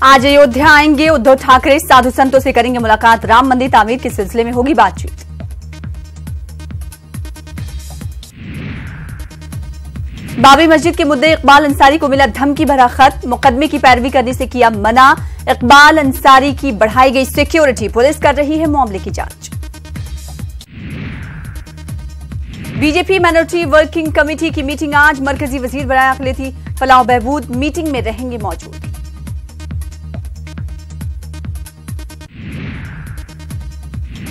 आज अयोध्या आएंगे उद्धव ठाकरे, साधु संतों से करेंगे मुलाकात, राम मंदिर तामीर के सिलसिले में होगी बातचीत। बाबरी मस्जिद के मुद्दे इकबाल अंसारी को मिला धमकी भरा खत, मुकदमे की पैरवी करने से किया मना। इकबाल अंसारी की बढ़ाई गई सिक्योरिटी, पुलिस कर रही है मामले की जांच। बीजेपी माइनॉरिटी वर्किंग कमेटी की मीटिंग आज, मरकजी वजीर बराए अक़लियती फलाह बहबूद मीटिंग में रहेंगे मौजूद।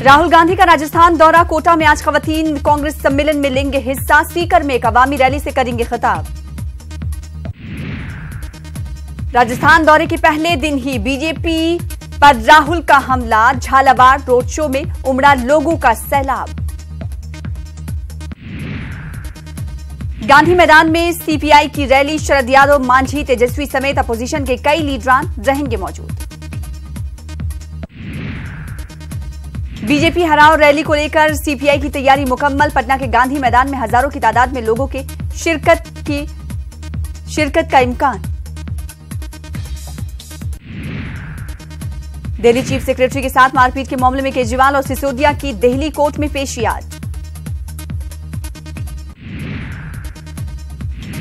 राहुल गांधी का राजस्थान दौरा, कोटा में आज खवातीन कांग्रेस सम्मेलन में लेंगे हिस्सा। सीकर में एक अवामी रैली से करेंगे खिताब। राजस्थान दौरे के पहले दिन ही बीजेपी पर राहुल का हमला, झालावाड़ रोड शो में उमड़ा लोगों का सैलाब। गांधी मैदान में सीपीआई की रैली, शरद यादव, मांझी, तेजस्वी समेत अपोजिशन के कई लीडरान रहेंगे मौजूद। बीजेपी हराओ रैली को लेकर सीपीआई की तैयारी मुकम्मल, पटना के गांधी मैदान में हजारों की तादाद में लोगों के शिरकत का इम्कान। दिल्ली चीफ सेक्रेटरी के साथ मारपीट के मामले में केजरीवाल और सिसोदिया की दिल्ली कोर्ट में पेशी आज।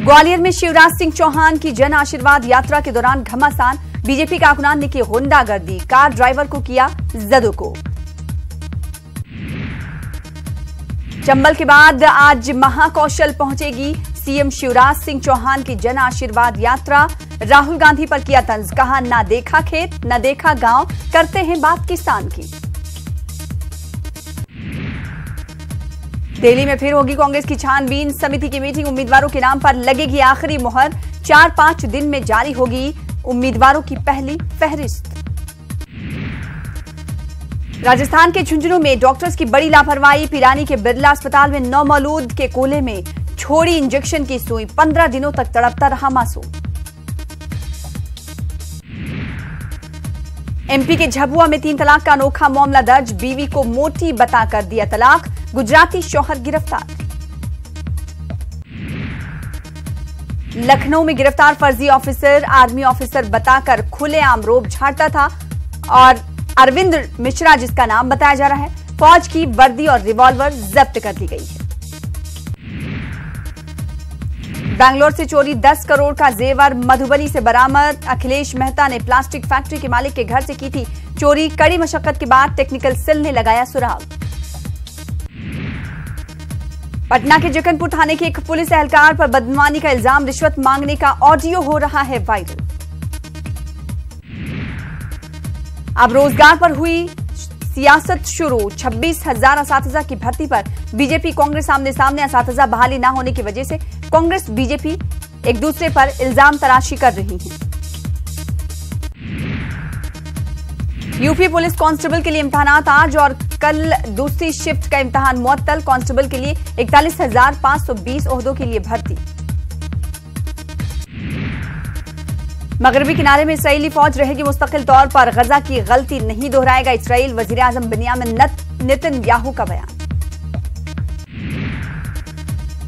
ग्वालियर में शिवराज सिंह चौहान की जन आशीर्वाद यात्रा के दौरान घमासान, बीजेपी कारकुनान ने की गुंडागर्दी, कार ड्राइवर को किया जदोको। चंबल के बाद आज महाकौशल पहुंचेगी सीएम शिवराज सिंह चौहान की जन आशीर्वाद यात्रा। राहुल गांधी पर किया तंज, कहा ना देखा खेत न देखा गांव, करते हैं बात किसान की। दिल्ली में फिर होगी कांग्रेस की छानबीन, समिति की मीटिंग, उम्मीदवारों के नाम पर लगेगी आखिरी मुहर। 4-5 दिन में जारी होगी उम्मीदवारों की पहली फहरिस्त। राजस्थान के झुंझुनू में डॉक्टर्स की बड़ी लापरवाही, पिरानी के बिरला अस्पताल में नौमौलूद के कोले में छोड़ी इंजेक्शन की सुई, 15 दिनों तक तड़पता रहा मासूम। एमपी के झाबुआ में 3 तलाक का अनोखा मामला दर्ज, बीवी को मोटी बताकर दिया तलाक, गुजराती शौहर गिरफ्तार। लखनऊ में गिरफ्तार फर्जी ऑफिसर, आर्मी ऑफिसर बताकर खुलेआम रोब झाड़ता था और अरविंद मिश्रा जिसका नाम बताया जा रहा है, फौज की वर्दी और रिवॉल्वर जब्त कर ली गई है। बैंगलोर से चोरी 10 करोड़ का जेवर मधुबनी से बरामद, अखिलेश मेहता ने प्लास्टिक फैक्ट्री के मालिक के घर से की थी चोरी, कड़ी मशक्कत के बाद टेक्निकल सेल ने लगाया सुराग। पटना के जक्कनपुर थाने के एक पुलिस एहलकार पर बदनामी का इल्जाम, रिश्वत मांगने का ऑडियो हो रहा है वायरल। अब रोजगार पर हुई सियासत शुरू, 26,000 असातिज़ा की भर्ती पर बीजेपी कांग्रेस सामने सामने। असातिज़ा बहाली न होने की वजह से कांग्रेस बीजेपी एक दूसरे पर इल्जाम तराशी कर रही हैं। यूपी पुलिस कांस्टेबल के लिए इम्तिहानात आज और कल, दूसरी शिफ्ट का इम्तिहान मुअत्तल। कांस्टेबल के लिए 41,520 ओहदों के लिए भर्ती। मगरबी किनारे में इसराइली फौज रहेगी मुस्तकिल तौर पर, गजा की गलती नहीं दोहराएगा इसराइल, वजीर आजम बिन्यामिन नेतन्याहू का बयान।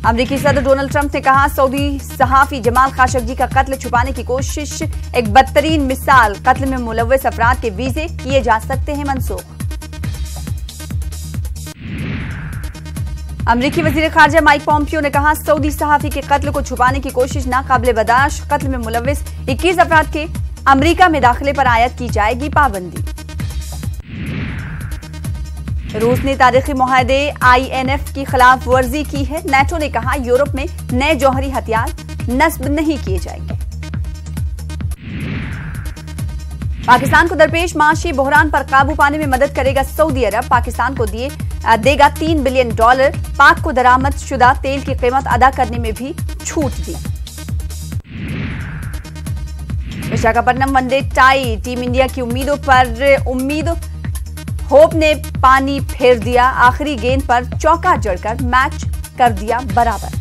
अमेरिकी सदर डोनाल्ड ट्रंप ने कहा, सऊदी सहाफी जमाल खाशोगी का कत्ल छुपाने की कोशिश एक बदतरीन मिसाल, कत्ल में मुलव्वस अफराद के वीजे किए जा सकते हैं मनसूख। अमेरिकी वजीर खारजा माइक पॉम्पियो ने कहा, सऊदी सहाफी के कत्ल को छुपाने की कोशिश नाकाबिले बर्दाश्त, कत्ल में मुलव्वस 21 अफराद के अमेरिका में दाखिले पर आयद की जाएगी पाबंदी। रूस ने तारीखी मुआहदे INF की खिलाफ वर्जी की है, नेटो ने कहा यूरोप में नए जौहरी हथियार नस्ब नहीं किए जाएंगे। पाकिस्तान को दरपेश माशी बहरान पर काबू पाने में मदद करेगा सऊदी अरब, पाकिस्तान को देगा $3 बिलियन, पाक को दरामद शुदा तेल की कीमत अदा करने में भी छूट दी। Visakhapatnam one day tie, team India की उम्मीद होप ने पानी फेर दिया, आखिरी गेंद पर चौका जड़कर मैच कर दिया बराबर।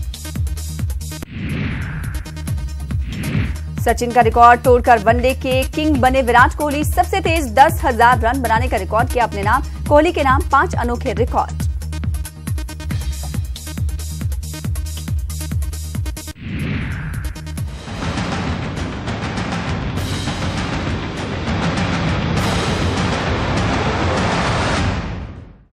सचिन का रिकॉर्ड तोड़कर वनडे के किंग बने विराट कोहली, सबसे तेज 10,000 रन बनाने का रिकॉर्ड किया अपने नाम, कोहली के नाम 5 अनोखे रिकॉर्ड।